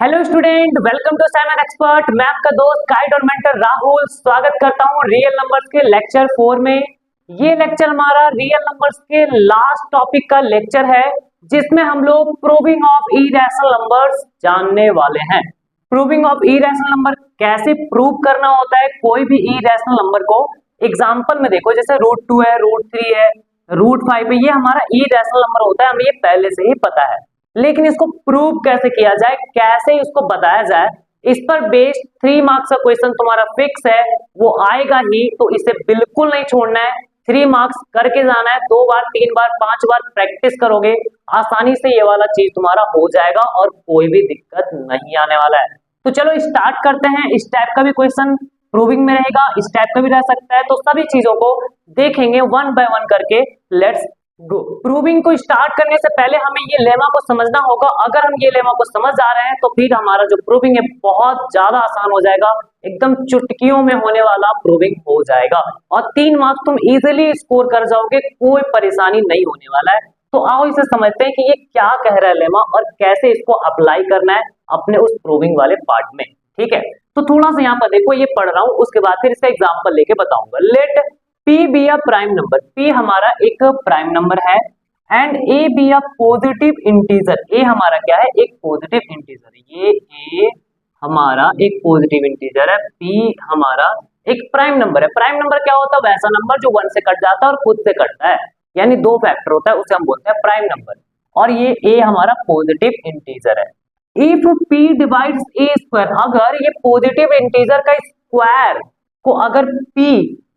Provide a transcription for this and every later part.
Hello student, welcome to Simon expert. मैं आपका दोस्त गाइड और मेंटर राहुल स्वागत करता हूं रियल नंबर्स के लेक्चर 4 में। ये लेक्चर हमारा रियल नंबर्स के लास्ट टॉपिक का लेक्चर है, जिसमें हम लोग प्रूविंग ऑफ इरेशनल नंबर्स जानने वाले हैं। प्रूविंग ऑफ इरेशनल नंबर कैसे प्रूव करना होता है कोई भी इरेशनल नंबर को। एग्जांपल में देखो, जैसे √2 है, √3 है, √5 है, ये हमारा इरेशनल नंबर होता है, हमें ये पहले से ही पता है। लेकिन इसको प्रूव कैसे किया जाए, कैसे इसको बताया जाए, इस पर बेस्ड 3 मार्क्स का क्वेश्चन तुम्हारा फिक्स है, वो आएगा ही, तो इसे बिल्कुल नहीं छोड़ना है। 3 मार्क्स करके जाना है, 2 बार 3 बार 5 बार प्रैक्टिस करोगे, आसानी से ये वाला चीज तुम्हारा हो जाएगा और कोई भी दिक्कत नहीं आने वाला है। तो चलो स्टार्ट करते हैं। इस टाइप का भी क्वेश्चन प्रूविंग में रहेगा, इस टाइप का भी रह सकता है, तो सभी चीजों को देखेंगे 1 बाय 1 करके। Let's go. प्रूविंग को स्टार्ट करने से पहले हमें ये लेमा को समझना होगा। अगर हम ये लेमा को समझ आ रहे हैं तो फिर हमारा जो प्रूविंग है बहुत ज्यादा आसान हो जाएगा, एकदम चुटकियों में होने वाला प्रूविंग हो जाएगा और 3 मार्क्स तुम इजीली स्कोर कर जाओगे, कोई परेशानी नहीं होने वाला है। तो आओ इसे समझते हैं कि ये क्या कह रहा है लेमा और कैसे इसको अप्लाई करना है अपने उस प्रूविंग वाले पार्ट में। ठीक है, तो थोड़ा सा यहाँ पर देखो, ये पढ़ रहा हूँ, उसके बाद फिर इसका एग्जाम्पल लेके बताऊंगा। Let P be a prime number, P हमारा एक प्राइम नंबर है and A be a positive integer, A हमारा क्या है, एक पॉजिटिव इंटीजर है। ये A हमारा एक पॉजिटिव इंटीजर है, P हमारा एक प्राइम नंबर है। प्राइम नंबर क्या होता है, वैसा नंबर जो 1 से कट जाता है और खुद से कटता है, यानी 2 फैक्टर होता है, उसे हम बोलते हैं प्राइम नंबर। और ये A हमारा पॉजिटिव इंटीजर है। If P divides A square, अगर ये पॉजिटिव इंटीजर का स्क्वायर को अगर P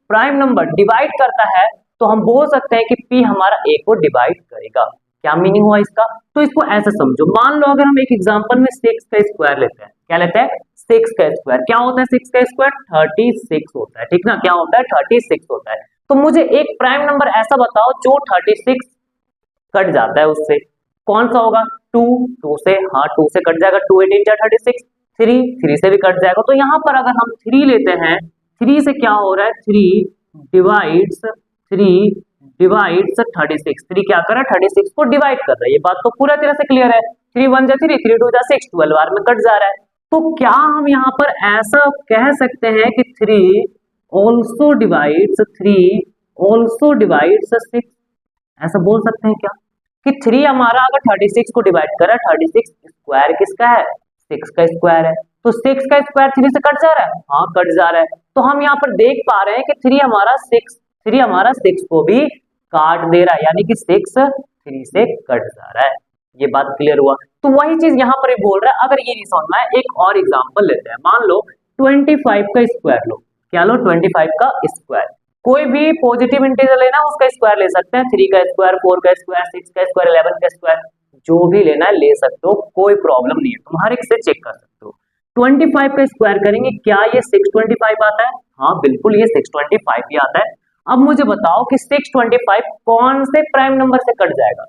प्राइम नंबर डिवाइड करता है तो हम बोल सकते हैं कि P हमारा A को डिवाइड करेगा। क्या मीनिंग हुआ इसका, तो इसको ऐसे समझो। मान लो अगर हम एक एग्जांपल में 6 का स्क्वायर लेते हैं, क्या लेते हैं, 6 का स्क्वायर। क्या होता है 6 का स्क्वायर, 36 होता है। ठीक ना, क्या होता है, 36 होता है। तो मुझे एक प्राइम नंबर ऐसा बताओ जो 36 कट जाता है उससे, कौन सा होगा, 2 से, हाँ 2 से कट जाएगा, 2 8 जा 36, 3 से भी कट जाएगा। तो यहाँ पर अगर हम 3 लेते हैं, 3 से क्या हो रहा है, 3 डिवाइड्स 36, 3 क्या कर रहा है, 36 को डिवाइड कर रहा है। ये बात तो पूरा तरह से क्लियर है। 3 1 जा 3, 3 2 जा 6, 12 बार में कट जा रहा है। तो क्या हम यहाँ पर ऐसा कह सकते हैं कि 3 ऑल्सो डिवाइड्स 6, ऐसा बोल सकते हैं क्या कि 3 हमारा अगर 36 को डिवाइड कर रहा है, 36 स्क्वायर किसका है, 6 का स्क्वायर है। तो 6 का स्क्वायर 3 से कट जा रहा है, हाँ कट जा रहा है। तो हम यहाँ पर देख पा रहे हैं कि 3 हमारा 6 को भी काट दे रहा है, यानी कि 6 3 से कट जा रहा है। ये बात क्लियर हुआ। तो वही चीज यहाँ पर बोल रहा है। अगर ये नहीं समझ में आए, एक और एग्जांपल लेते हैं। मान लो 25 का स्क्वायर लो, क्या लो, 25 का स्क्वायर। कोई भी पॉजिटिव इंटीजर लेना उसका स्क्वायर ले सकते हैं, 3 का स्क्वायर, 4 का स्क्वायर, 6 का स्क्वायर, 11 का स्क्वायर, जो भी लेना है ले सकते हो, कोई प्रॉब्लम नहीं है, तुम हर एक से चेक कर सकते हो। 25 का स्क्वायर करेंगे, क्या ये 625 आता है, हाँ बिल्कुल ये 625 ही आता है। अब मुझे बताओ कि 625 कौन से प्राइम नंबर से कट जाएगा,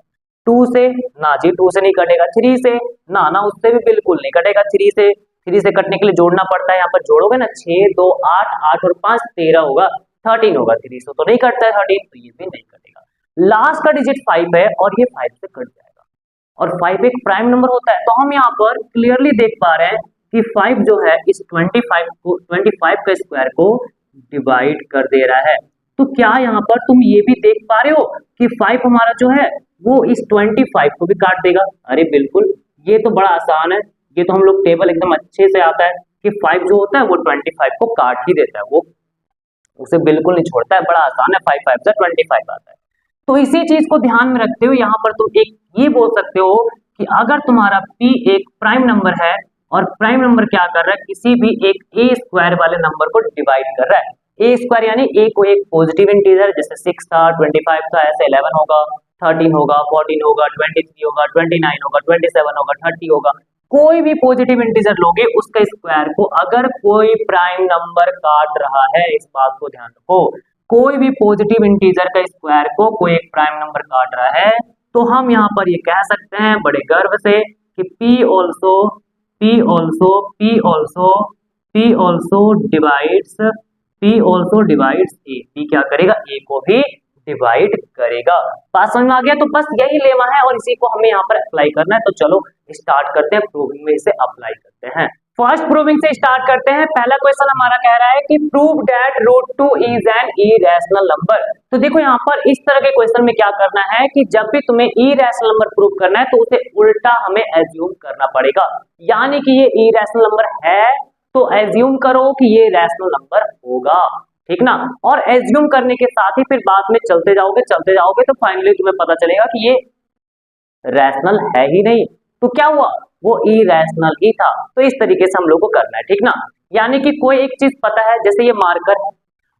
2 से, ना जी 2 से नहीं कटेगा, 3 से, ना उससे भी बिल्कुल नहीं कटेगा। 3 से कटने के लिए जोड़ना पड़ता है, यहाँ पर जोड़ोगे ना, 6 2 8, 8 और 5 13 होगा, 13 होगा। 3 से तो नहीं कटता है 13, तो ये भी नहीं कटेगा। लास्ट का डिजिट 5 है और ये 5 से कट जाएगा, और 5 एक प्राइम नंबर होता है। तो हम यहाँ पर क्लियरली देख पा रहे हैं कि 5 जो है इस 25 का स्क्वायर को डिवाइड कर दे रहा है। तो क्या यहाँ पर तुम ये भी देख पा रहे हो कि 5 हमारा जो है वो इस 25 को भी काट देगा। अरे बिल्कुल, ये तो बड़ा आसान है, ये तो हम लोग टेबल एकदम अच्छे से आता है कि 5 जो होता है वो 25 को काट ही देता है, वो उसे बिल्कुल नहीं छोड़ता है। बड़ा आसान है, 5 5 से 25 आता है। तो इसी चीज को ध्यान में रखते हुए यहाँ पर तुम एक ये बोल सकते हो कि अगर तुम्हारा P एक प्राइम नंबर है और प्राइम नंबर क्या कर रहा है, किसी भी एक A स्क्वायर वाले नंबर को डिवाइड कर रहा है। A स्क्वायर यानी A को एक पॉजिटिव इंटीजर, जैसे 6 था, 25 था, ऐसे 11 होगा, 13 होगा, 14 होगा, 23 होगा, 29 होगा, 27 होगा, 30 होगा। कोई भी पॉजिटिव इंटीजर लोगे उसका स्क्वायर को अगर कोई प्राइम नंबर काट रहा है, इस बात को ध्यान रखो, कोई भी पॉजिटिव इंटीजर का स्क्वायर को कोई एक प्राइम नंबर काट रहा है, तो हम यहाँ पर ये कह सकते हैं बड़े गर्व से कि P also divides A। P क्या करेगा, A को भी डिवाइड करेगा। बात समझ में आ गया? तो बस यही लेमा है और इसी को हमें यहाँ पर अप्लाई करना है। तो चलो स्टार्ट करते हैं, प्रूविंग में इसे अप्लाई करते हैं। फर्स्ट प्रूविंग से स्टार्ट करते हैं। पहला क्वेश्चन हमारा कह रहा है कि prove that √2 is an irrational number. तो देखो यहाँ पर इस तरह के क्वेश्चन में क्या करना है कि जब भी तुम्हें इरेशनल नंबर प्रूव करना है तो उसे उल्टा हमें एज्यूम करना पड़ेगा। यानी कि ये इरेशनल नंबर है तो एज्यूम करो कि ये रैशनल नंबर होगा, ठीक ना। और एज्यूम करने के साथ ही फिर बाद में चलते जाओगे तो फाइनली तुम्हें पता चलेगा कि ये रैशनल है ही नहीं, तो क्या हुआ, वो इरेशनल ही था। तो इस तरीके से हम लोग को करना है, ठीक ना। यानी कि कोई एक चीज पता है, जैसे ये मार्कर है,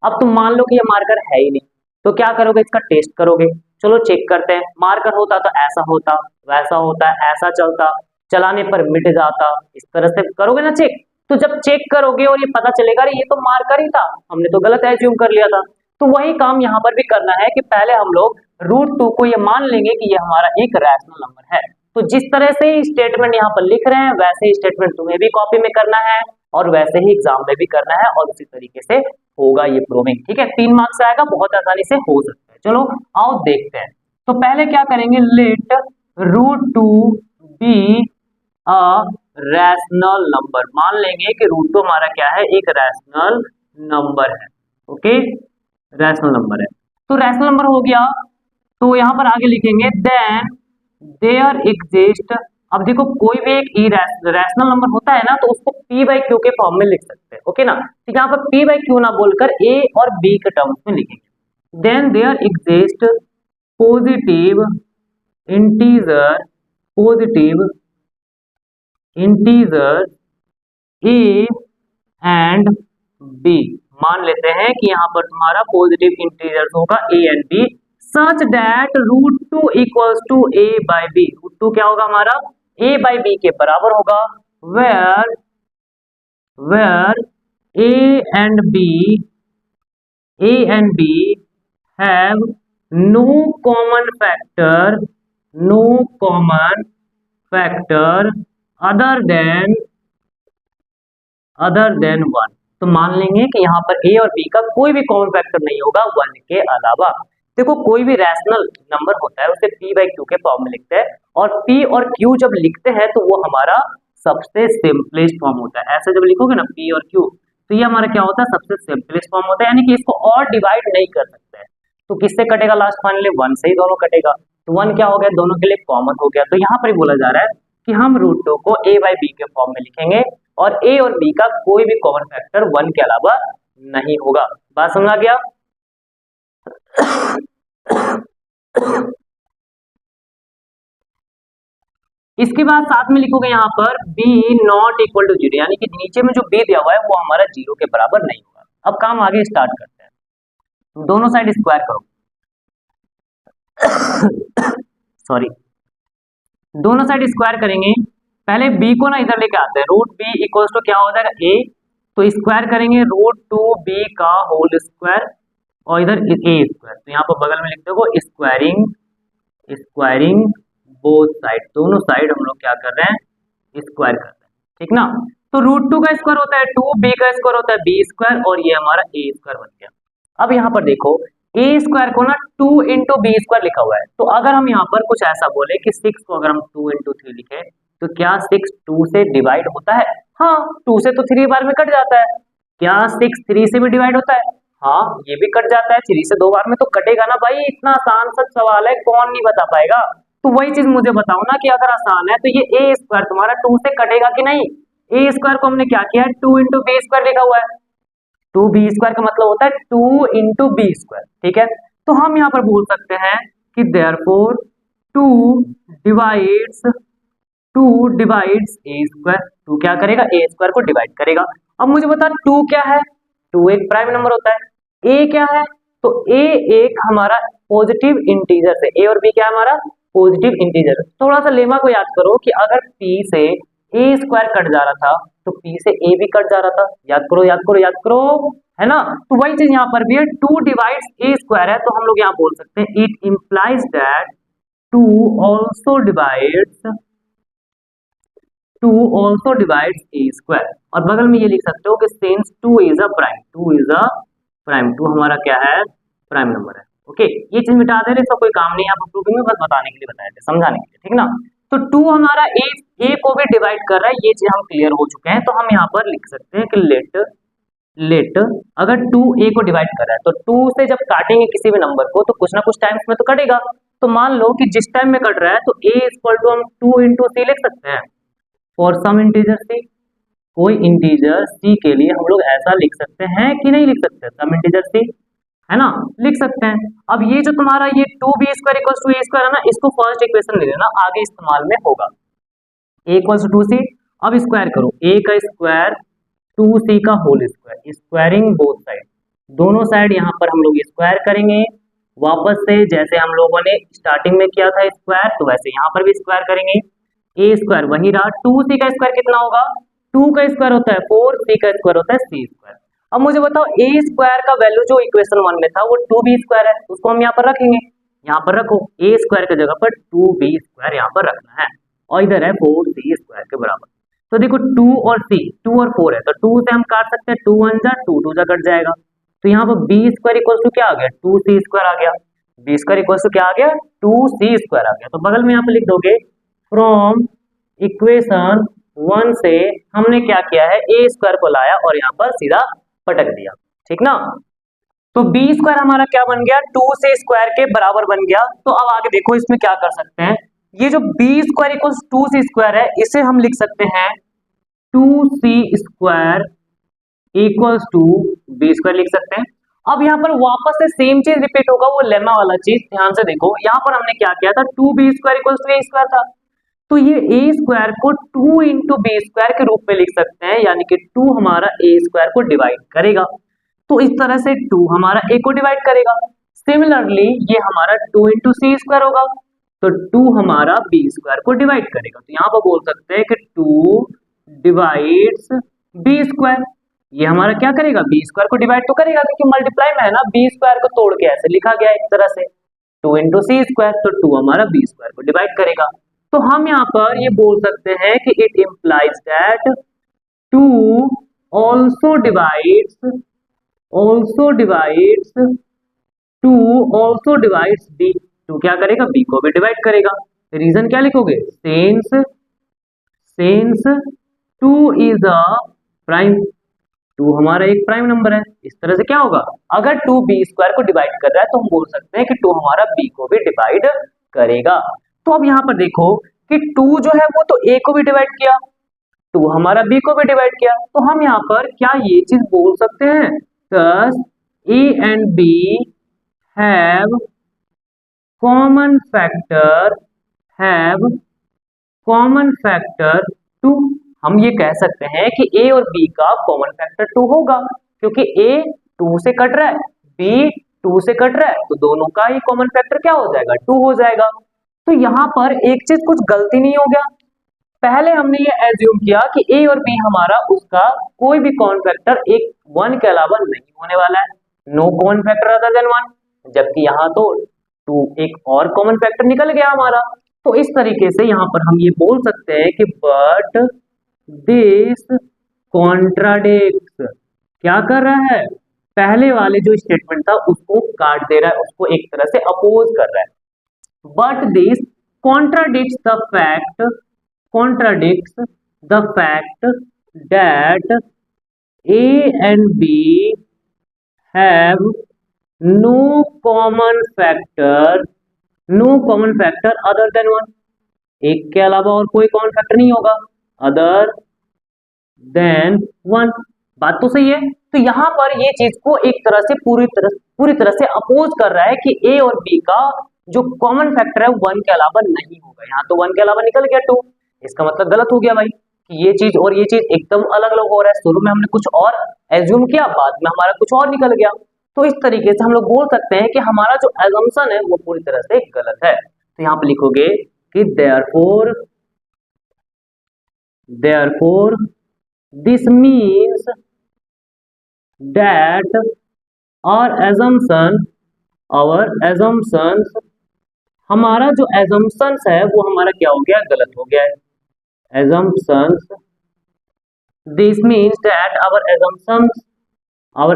अब तुम मान लो कि ये मार्कर है ही नहीं, तो क्या करोगे, इसका टेस्ट करोगे। चलो चेक करते हैं, मार्कर होता तो ऐसा होता, वैसा होता, ऐसा चलता, चलाने पर मिट जाता, इस तरह से करोगे ना चेक। तो जब चेक करोगे और ये पता चलेगा ये तो मार्कर ही था, हमने तो गलत एज्यूम कर लिया था। तो वही काम यहाँ पर भी करना है कि पहले हम लोग √2 को ये मान लेंगे कि ये हमारा एक रैशनल नंबर है। तो जिस तरह से स्टेटमेंट यहाँ पर लिख रहे हैं वैसे ही स्टेटमेंट तुम्हें भी कॉपी में करना है और वैसे ही एग्जाम में भी करना है और उसी तरीके से होगा ये प्रूविंग, ठीक है। 3 मार्क्स आएगा, बहुत आसानी से हो सकता है। चलो आओ देखते हैं। तो पहले क्या करेंगे, let √2 be a rational number, मान लेंगे कि √2 हमारा क्या है, एक रैशनल नंबर है। ओके, रैशनल नंबर है, तो रैशनल नंबर हो गया। तो यहाँ पर आगे लिखेंगे देन देयर एग्जिस्ट। अब देखो कोई भी एक रैशनल नंबर होता है ना तो उसको p/q के फॉर्म में लिख सकते हैं, ओके ना। तो यहाँ पर p/q ना बोलकर a और b के टर्म्स में लिखेंगे। Then there exist positive integer a and b, मान लेते हैं कि यहाँ पर तुम्हारा पॉजिटिव इंटीजर होगा a and b, such that √2 equals to a/b। √2 क्या होगा हमारा, a/b के बराबर होगा, where a and b have no common factor other than 1। तो मान लेंगे कि यहाँ पर a और b का कोई भी कॉमन फैक्टर नहीं होगा 1 के अलावा। देखो कोई भी रैशनल नंबर होता है उसे p/q के फॉर्म में लिखते हैं, और p और q जब लिखते हैं तो वो हमारा सबसे सिंपलेस्ट फॉर्म होता है। ऐसे जब लिखोगे ना p और q तो ये हमारा क्या होता है, सबसे सिंपलेस्ट फॉर्म होता है, यानी कि इसको और डिवाइड नहीं कर सकते हैं। तो किससे कटेगा लास्ट फाइनली, 1 से ही दोनों कटेगा। तो 1 क्या हो गया, दोनों के लिए कॉमन हो गया। तो यहाँ पर बोला जा रहा है कि हम √2 को a/b के फॉर्म में लिखेंगे और a और b का कोई भी कॉमन फैक्टर 1 के अलावा नहीं होगा। बात समझ आ गया। इसके बाद साथ में लिखोगे यहाँ पर b नॉट इक्वल टू 0, यानी कि नीचे में जो b दिया हुआ है वो हमारा 0 के बराबर नहीं होगा। अब काम आगे स्टार्ट करते हैं। दोनों साइड स्क्वायर करो, सॉरी, दोनों साइड स्क्वायर करेंगे। पहले b को ना इधर लेके आते हैं, √b इक्वल्स टू क्या हो जाएगा a, तो स्क्वायर करेंगे √2b का होल स्क्वायर और इधर a स्क्वायर। तो यहाँ पर बगल में लिखते हो स्क्वायरिंग बोथ साइड, दोनों साइड हम लोग क्या कर रहे हैं, स्क्वायर कर रहे हैं, ठीक ना। तो √2 का स्क्वायर होता है 2, b का स्क्वायर होता है b स्क्वायर और ये हमारा a स्क्वायर बन गया। अब यहाँ पर देखो a स्क्वायर को ना 2 × b स्क्वायर लिखा हुआ है, तो अगर हम यहाँ पर कुछ ऐसा बोले कि 6 को अगर हम 2 × 3 लिखे तो क्या 6 2 से डिवाइड होता है, हाँ 2 से तो 3 बार में कट जाता है। क्या 6 3 से भी डिवाइड होता है, हाँ ये भी कट जाता है, 3 से 2 बार में तो कटेगा ना भाई। इतना आसान सा सवाल है, कौन नहीं बता पाएगा। तो वही चीज मुझे बताओ ना कि अगर आसान है तो ये a स्क्वायर तुम्हारा 2 से कटेगा कि नहीं। a स्क्वायर को हमने क्या किया है, 2 × b स्क्वायर लिखा हुआ है, 2b स्क्वायर का मतलब होता है 2 × b स्क्वायर, ठीक है। तो हम यहाँ पर बोल सकते हैं कि देयरफॉर 2 डिवाइड्स a स्क्वायर, 2 क्या करेगा, a स्क्वायर को डिवाइड करेगा। अब मुझे बता 2 क्या है, 2 एक प्राइम नंबर होता है, a क्या है, तो a एक हमारा पॉजिटिव इंटीजर से, a और b क्या है हमारा पॉजिटिव इंटीजर। थोड़ा सा लेमा को याद करो कि अगर p से a स्क्वायर कट जा रहा था तो p से a भी कट जा रहा था, याद करो, है ना। तो वही चीज यहाँ पर भी है, 2 डिवाइड्स a स्क्वायर है, तो हम लोग यहाँ बोल सकते हैं it implies that 2 also divides a square. और बगल में ये लिख सकते हो कि सिंस 2 इज अ प्राइम, 2 हमारा क्या है, प्राइम नंबर है, ओके, ये चीज मिटा दे रहे, इसका कोई काम नहीं है, आप प्रूविंग में बस बताने के लिए बताए थे, समझाने के लिए, ठीक ना। तो 2 हमारा ए को भी डिवाइड कर रहा है, ये चीज हम क्लियर हो चुके हैं। तो हम यहाँ पर लिख सकते हैं कि लेट अगर 2 ए को डिवाइड कर रहा है तो 2 से जब काटेंगे किसी भी नंबर को तो कुछ ना कुछ टाइम्स में तो कटेगा। तो मान लो कि जिस टाइम में कट रहा है तो ए इक्वल टू हम 2 इंटू सी लिख सकते हैं फॉर सम इंटीजर सी। कोई इंटीजर सी के लिए हम लोग ऐसा लिख सकते हैं कि नहीं लिख सकते, सम इंटीजर सी, है ना, लिख सकते हैं। अब ये जो तुम्हारा ये 2b square equal to A square है ना, इसको फर्स्ट इक्वेशन ले लेना, आगे इस्तेमाल में होगा। ए इक्वल टू 2c, अब स्क्वायर करो, ए का स्क्वायर 2c का whole square, squaring both side, दोनों साइड यहाँ पर हम लोग स्क्वायर करेंगे। वापस से जैसे हम लोगों ने स्टार्टिंग में किया था स्क्वायर, तो वैसे यहाँ पर भी स्क्वायर करेंगे। ए स्क्वायर वही रहा, 2c का स्क्वायर कितना होगा, 2 का स्क्वायर होता है 4, c का स्क्वायर होता है c स्क्वायर। अब मुझे बताओ ए स्क्वायर का वैल्यू जो इक्वेशन 1 में था वो 2b स्क्वायर है, उसको हम यहाँ पर रखेंगे, यहाँ पर रखो, ए स्क्वायर की जगह पर 2b स्क्वायर यहाँ पर रखना है, और इधर है 4c स्क्वायर के बराबर। तो देखो 2 और c, 2 और 4 है, तो 2 से हम काट सकते हैं, 2 1 जा 2 2 जा कट जाएगा। तो यहाँ पर b स्क्वायर इक्वल टू क्या आ गया, 2c स्क्वायर आ गया, b स्क्वायर इक्वल टू क्या आ गया, 2c स्क्वायर आ गया। तो बगल में यहाँ पर लिख दोगे फ्रॉम इक्वेशन 1 से हमने क्या किया है, ए स्क्वायर को लाया और यहाँ पर सीधा पटक दिया, ठीक ना। तो बी स्क्वायर हमारा क्या बन गया, 2c स्क्वायर के बराबर बन गया। तो अब आगे देखो इसमें क्या कर सकते हैं, ये जो B square equals 2c square है इसे हम लिख सकते हैं 2c square equals to B square लिख सकते हैं। अब यहाँ पर वापस से सेम चीज रिपीट होगा, वो लेमा वाला चीज, ध्यान से देखो, यहाँ पर हमने क्या किया था, 2b square equals to A square था, तो ये ए स्क्वायर को 2 इंटू बी स्क्वायर के रूप में लिख सकते हैं, यानी कि 2 हमारा ए स्क्वायर को डिवाइड करेगा। तो इस तरह से 2 हमारा ए को डिवाइड करेगा। सिमिलरली ये हमारा 2 इंटू सी स्क्वायर होगा, तो 2 हमारा बी स्क्वायर को डिवाइड करेगा। तो यहाँ पर बोल सकते हैं कि 2 डिवाइड्स बी स्क्वायर, ये हमारा क्या करेगा, बी स्क्वायर को डिवाइड तो करेगा, क्योंकि मल्टीप्लाई में है ना, बी स्क्वायर को तोड़ के ऐसे लिखा गया एक तरह से 2 इंटू सी स्क्वायर, तो 2 हमारा बी स्क्वायर को डिवाइड करेगा। तो हम यहाँ पर ये बोल सकते हैं कि it implies that 2 also divides 2 2 क्या करेगा, b को भी डिवाइड करेगा। रीजन क्या लिखोगे, सेंस 2 इज अ प्राइम, 2 हमारा एक प्राइम नंबर है। इस तरह से क्या होगा, अगर 2 बी स्क्वायर को डिवाइड कर रहा है तो हम बोल सकते हैं कि 2 हमारा b को भी डिवाइड करेगा। तो अब यहाँ पर देखो कि 2 जो है वो तो a को भी डिवाइड किया, 2 हमारा b को भी डिवाइड किया, तो हम यहाँ पर क्या ये चीज बोल सकते हैं, thus a and b have common factor 2। हम ये कह सकते हैं कि a और b का कॉमन फैक्टर 2 होगा, क्योंकि a 2 से कट रहा है, b 2 से कट रहा है, तो दोनों का ही कॉमन फैक्टर क्या हो जाएगा, 2 हो जाएगा। तो यहाँ पर एक चीज कुछ गलती नहीं हो गया, पहले हमने ये एज्यूम किया कि ए और बी हमारा उसका कोई भी कॉमन फैक्टर एक 1 के अलावा नहीं होने वाला है, no common factor other than 1, जबकि यहाँ तो 2 एक और कॉमन फैक्टर निकल गया हमारा। तो इस तरीके से यहाँ पर हम ये बोल सकते हैं कि बट दिस कॉन्ट्राडिक्ट्स, क्या कर रहा है, पहले वाले जो स्टेटमेंट था उसको काट दे रहा है, उसको एक तरह से अपोज कर रहा है। But this contradicts the fact that A and B have no common factor other than 1। एक के अलावा और कोई कॉमन फैक्टर नहीं होगा अदर देन 1। बात तो सही है। तो यहाँ पर ये चीज को एक तरह से पूरी तरह से अपोज कर रहा है कि ए और बी का जो कॉमन फैक्टर है 1 के अलावा नहीं होगा। यहाँ तो 1 के अलावा निकल गया 2, इसका मतलब गलत हो गया भाई, कि ये चीज और ये चीज एकदम अलग अलग हो रहा है। शुरू में हमने कुछ और एज्यूम किया, बाद में हमारा कुछ और निकल गया। तो इस तरीके से हम लोग बोल सकते हैं कि हमारा जो एजम्पशन है वो पूरी तरह से गलत है। तो यहाँ पे लिखोगे कि therefore this means that our assumptions हमारा जो assumptions है वो हमारा क्या हो गया, गलत हो गया है। assumptions, this means that our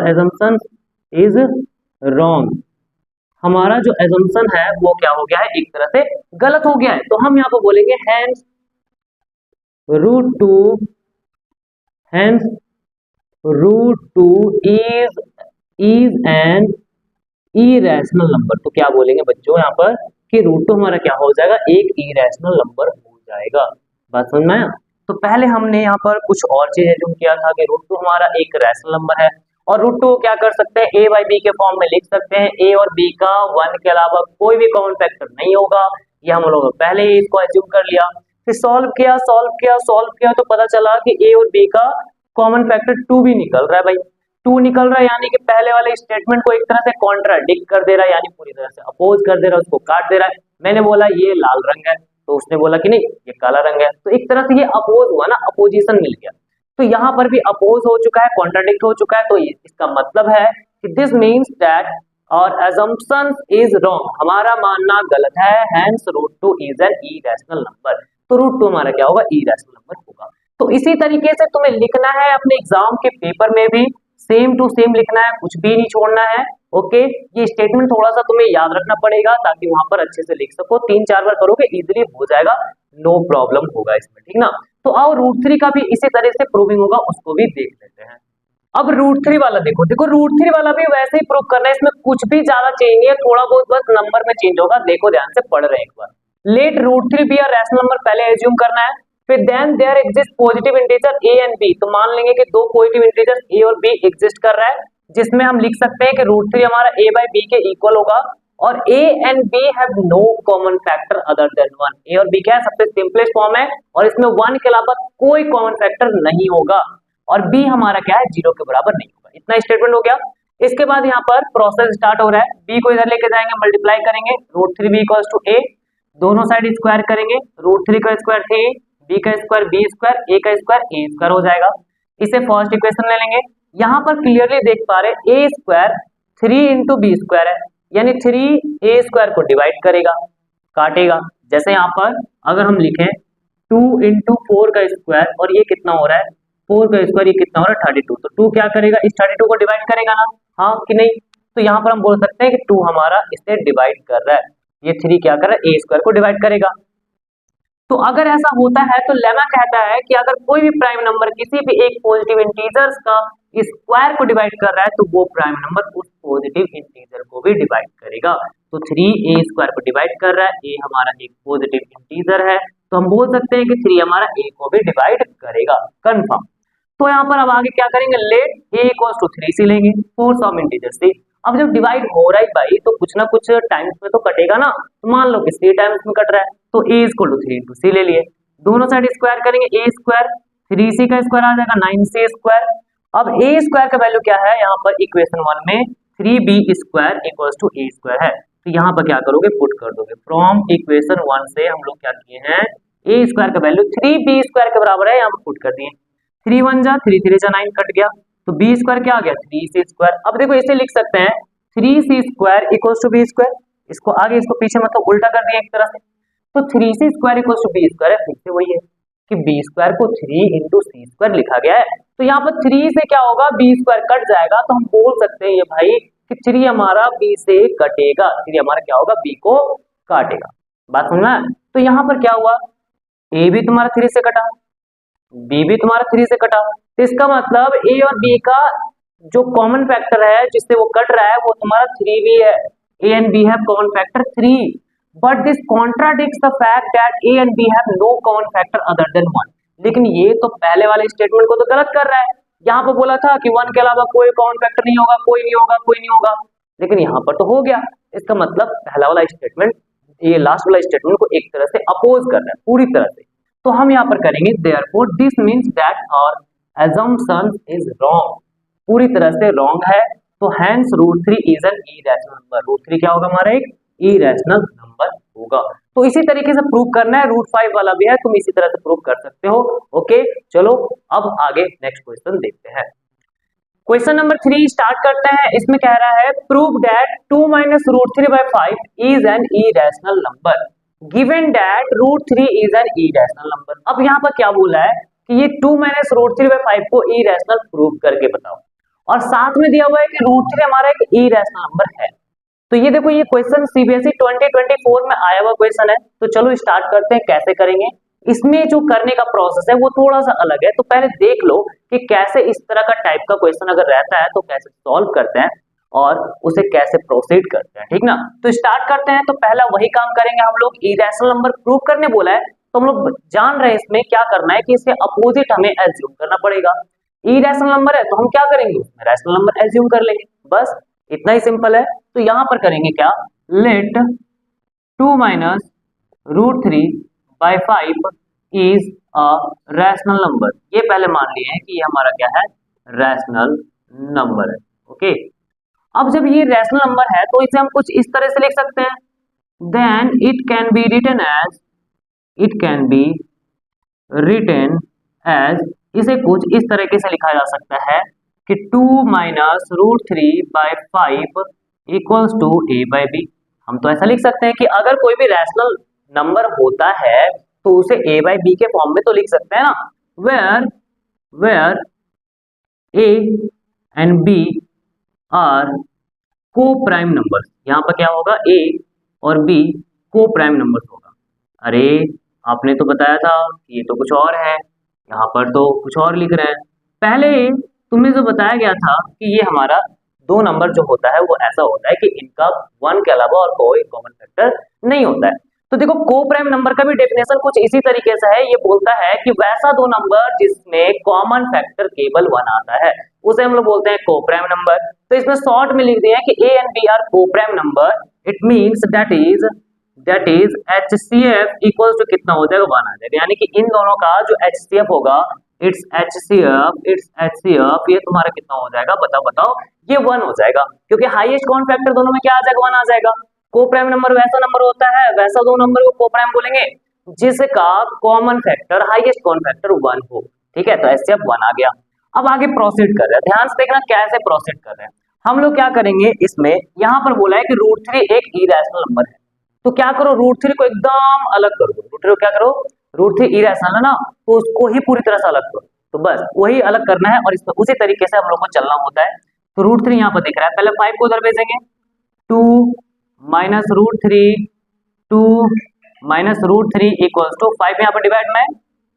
assumptions is wrong। हमारा जो एजम्पशन है वो क्या हो गया है, एक तरह से गलत हो गया है। तो हम यहाँ पर बोलेंगे hence root two, hence root two is an irrational number. तो क्या बोलेंगे बच्चों यहाँ पर कि रूट टू हमारा क्या हो जाएगा, एक इरेशनल नंबर हो जाएगा। बात समझ में आया? तो पहले हमने यहाँ पर कुछ और चीजें जो किया था कि रूट टू हमारा एक रैशनल नंबर है और रूट टू क्या कर सकते हैं, ए बाई बी के फॉर्म में लिख सकते हैं। ए और बी का वन के अलावा कोई भी कॉमन फैक्टर नहीं होगा, ये हम लोग पहले ही इसको एज्यूम कर लिया। फिर सॉल्व किया तो पता चला कि ए और बी का कॉमन फैक्टर टू भी निकल रहा है भाई। टू निकल रहा है यानी कि पहले वाले स्टेटमेंट को एक तरह से कॉन्ट्राडिक्ट कर दे रहा है, यानी पूरी तरह से अपोज कर दे रहा है, उसको काट दे रहा है। मैंने बोला ये लाल रंग है तो उसने बोला कि नहीं ये काला रंग है, तो एक तरह से ये अपोज हुआ ना, अपोजिशन मिल गया। तो यहाँ पर भी अपोज हो चुका है, कॉन्ट्राडिक्ट हो चुका है। तो इसका मतलब है कि दिस मीन्स दैट और assumption इज रॉन्ग, हमारा मानना गलत है। Hence root two is an irrational number. तो रूट टू हमारा क्या होगा, इरेशनल नंबर होगा। तो इसी तरीके से तुम्हें लिखना है अपने एग्जाम के पेपर में भी, सेम टू सेम लिखना है, कुछ भी नहीं छोड़ना है। ओके, ये स्टेटमेंट थोड़ा सा तुम्हें याद रखना पड़ेगा ताकि वहां पर अच्छे से लिख सको। 3-4 बार करोगे इजीली हो जाएगा, नो प्रॉब्लम होगा इसमें, ठीक ना। तो आओ रूट थ्री का भी इसी तरह से प्रूविंग होगा, उसको भी देख लेते हैं। अब रूट थ्री वाला देखो रूट थ्री वाला भी वैसे ही प्रूव करना है, इसमें कुछ भी ज्यादा चेंज नहीं है, थोड़ा बहुत बस नंबर में चेंज होगा। देखो ध्यान से पढ़ रहे हैं एक बार। Let root three be a rational number पहले एज्यूम करना है, फिर then there exist positive integer a and b. तो मान लेंगे कि दो पॉजिटिव इंटीजर ए और बी एग्जिस्ट कर रहा है, जिसमें हम लिख सकते हैं कि रूट थ्री हमारा ए बाई बी के इक्वल होगा और a and B have no common factor other than one. A और बी क्या है, सबसे सिंपलेस्ट फॉर्म है और इसमें वन के अलावा कोई कॉमन फैक्टर नहीं होगा और बी हमारा क्या है, जीरो के बराबर नहीं होगा। इतना स्टेटमेंट हो गया। इसके बाद यहाँ पर प्रोसेस स्टार्ट हो रहा है, बी को इधर लेके जाएंगे, मल्टीप्लाई करेंगे, root three b equals to a, दोनों साइड स्क्वायर करेंगे, रूट थ्री का स्क्वायर थ्री, बी का स्क्वायर बी स्क्वायर, ए का स्क्वायर ए स्क्वायर हो जाएगा। इसे फर्स्ट इक्वेशन ले लेंगे। यहाँ पर क्लियरली देख पा रहे a square three into b square है, यानी थ्री ए स्क्वायर को डिवाइड करेगा, काटेगा। जैसे यहाँ पर अगर हम लिखें टू इंटू फोर का स्क्वायर और ये कितना हो रहा है, फोर का स्क्वायर, ये कितना हो रहा है 32, तो टू क्या करेगा, इस 32 को डिवाइड करेगा ना, हाँ कि नहीं। तो यहाँ पर हम बोल सकते हैं कि टू हमारा इसे डिवाइड कर रहा है, ये थ्री क्या कर रहा है, ए स्क्वायर को डिवाइड करेगा। तो अगर ऐसा होता है तो लेमा कहता है कि अगर कोई भी प्राइम नंबर किसी भी एक पॉजिटिव इंटीजर्स का स्क्वायर को डिवाइड कर रहा है तो वो प्राइम नंबर उस पॉजिटिव इंटीजर को भी डिवाइड करेगा। तो थ्री ए स्क्वायर को डिवाइड कर रहा है, ए हमारा एक पॉजिटिव इंटीजर है, तो हम बोल सकते हैं कि थ्री हमारा ए को भी डिवाइड करेगा, कंफर्म। तो यहाँ पर अब आगे क्या करेंगे, let A equals to three C लेंगे, फोर्स ऑफ इंटीजर से। अब जब डिवाइड हो रहा है भाई तो कुछ ना कुछ टाइम्स में तो कटेगा ना, तो मान लो कि सी टाइम्स में कट रहा है, तो ए इक्वल टू थ्री इंटू सी ले लिए, दोनों साइड स्क्वायर करेंगे, ए स्क्वायर थ्री सी का स्क्वायर आ जाएगा 9c स्क्वायर। अब ए स्क्वायर का वैल्यू क्या है, यहाँ पर इक्वेशन वन में three B square equals to A square है, तो यहाँ पर क्या करोगे, पुट कर दोगे। फ्रॉम इक्वेशन वन से हम लोग क्या किए हैं, ए स्क्वायर का वैल्यू थ्री बी स्क्वायर के बराबर है, यहाँ पर पुट कर दिए, थ्री वन जा थ्री थ्री जा नाइन, कट गया, तो बी स्क्वायर क्या आ गया, थ्री सी स्क्वायर। अब देखो इसे लिख सकते हैं three C square equals to B square, इसको आगे इसको पीछे मतलब उल्टा कर दिया एक तरह से, तो three C square equals to B square है, फिर से वही है कि बी स्क्वायर को थ्री इंटू सी स्क्वायर लिखा गया है। तो यहाँ पर थ्री से क्या होगा, बी स्क्वायर कट जाएगा, तो हम बोल सकते हैं ये भाई कि थ्री हमारा बी से कटेगा, थ्री हमारा क्या होगा, बी को काटेगा। बात समझना। तो यहाँ पर क्या हुआ, ए भी तुम्हारा थ्री से कटा, बी भी तुम्हारा थ्री से कटा, तो इसका मतलब ए और बी का जो कॉमन फैक्टर है जिससे वो कट रहा है वो तुम्हारा थ्री भी है, A and B have common factor three, but this contradicts the fact that A and B have no common factor other than one. लेकिन ये तो पहले वाले स्टेटमेंट को तो गलत कर रहा है, यहाँ पर बोला था कि वन के अलावा कोई कॉमन फैक्टर नहीं होगा, कोई नहीं होगा, कोई नहीं होगा, लेकिन यहाँ पर तो हो गया। इसका मतलब पहला वाला स्टेटमेंट ये लास्ट वाला स्टेटमेंट को एक तरह से अपोज कर रहा है पूरी तरह से। तो हम यहाँ पर करेंगे therefore this means that our assumption is wrong, पूरी तरह से रॉन्ग है। तो hence root three is an irrational number, root three क्या होगा हमारा, एक इरेशनल नंबर होगा। तो इसी तरीके से प्रूव करना है, रूट फाइव वाला भी है, तुम इसी तरह से प्रूव कर सकते हो। ओके चलो अब आगे नेक्स्ट क्वेश्चन देखते हैं। क्वेश्चन नंबर 3 स्टार्ट करते हैं। इसमें कह रहा है prove that 2 minus root three by 5 is an irrational number given that root three is an irrational number. अब यहाँ पर क्या बोला है कि ये 2 माइनस रूट थ्री बाई 5 को इरेशनल प्रूव करके बताओ, और साथ में दिया हुआ है कि रूट थ्री हमारा एक इरेशनल नंबर है। तो ये देखो, ये क्वेश्चन सीबीएसई 2024 में आया हुआ क्वेश्चन है। तो चलो स्टार्ट करते हैं कैसे करेंगे। इसमें जो करने का प्रोसेस है वो थोड़ा सा अलग है, तो पहले देख लो कि कैसे इस तरह का टाइप का क्वेश्चन अगर रहता है तो कैसे सॉल्व करते हैं और उसे कैसे प्रोसीड करते हैं, ठीक ना। तो स्टार्ट करते हैं। तो पहला वही काम करेंगे हम लोग, इरेशनल नंबर प्रूव करने बोला है तो हम लोग जान रहे हैं इसमें क्या करना है कि इसके अपोजिट हमें एज्यूम करना पड़ेगा। इरेशनल नंबर है तो हम क्या करेंगे, उसमें रैशनल नंबर एज्यूम कर लेंगे, बस इतना ही सिंपल है। तो यहां पर करेंगे क्या, let 2 minus root 3 by 5 is a rational number. ये पहले मान लिए हैं कि ये हमारा क्या है, रैशनल नंबर है। ओके, अब जब ये रैशनल नंबर है तो इसे हम कुछ इस तरह से लिख सकते हैं, then it can be written as, it can be written as, इसे कुछ इस तरीके से लिखा जा सकता है कि 2 minus root 3 by 5 equals to A by B. हम तो ऐसा लिख सकते हैं कि अगर कोई भी रैशनल नंबर होता है तो उसे ए बाई बी के फॉर्म में तो लिख सकते हैं ना, where A and B are को प्राइम नंबर। यहाँ पर क्या होगा, ए और बी को प्राइम नंबर होगा। अरे आपने तो बताया था कि ये तो कुछ और है, यहाँ पर तो कुछ और लिख रहे हैं। पहले तुम्हें जो बताया गया था कि ये हमारा दो नंबर जो होता है वो ऐसा होता है कि इनका वन के अलावा और कोई कॉमन फैक्टर नहीं होता है। तो देखो, को प्राइम नंबर का भी डेफिनेशन कुछ इसी तरीके से है। ये बोलता है कि वैसा दो नंबर जिसमें कॉमन फैक्टर केवल वन आता है उसे हम लोग बोलते हैं को प्राइम नंबर। तो इसमें शॉर्ट में लिख दिया है कि ए एंड बी आर को prime number, it means that is HCF equals to कितना हो जाएगा, वन आ जाएगा। यानी कि इन दोनों का जो HCF होगा, इट्स HCF ये तुम्हारा कितना हो जाएगा, बताओ ये वन हो जाएगा, क्योंकि हाईएस्ट कॉमन फैक्टर दोनों में क्या आ जाएगा, वन आ जाएगा। को प्राइम नंबर वैसा नंबर होता है, वैसा दो नंबर को को प्राइम बोलेंगे जिसका common factor highest common factor one हो, ठीक है। तो HCF वन आ गया। अब आगे प्रोसीड कर रहे हैं, ध्यान से देखना कैसे प्रोसीड कर रहे हैं। हम लोग क्या करेंगे, इसमें यहाँ पर बोला है कि रूट 3 एक इरेशनल नंबर है, तो क्या करो, रूट 3 को एकदम अलग कर दो। रूट 3 को क्या करो, रूट 3 इरेशनल है ना, तो उसको ही पूरी तरह से अलग करो। तो बस वही अलग करना है और इसमें उसी तरीके से हम लोग को चलना होता है। तो रूट 3 यहाँ पर दिख रहा है, पहले 5 को उधर भेजेंगे, 2 minus root 3, 2 minus root 3 equals to 5 यहाँ पर डिवाइड में,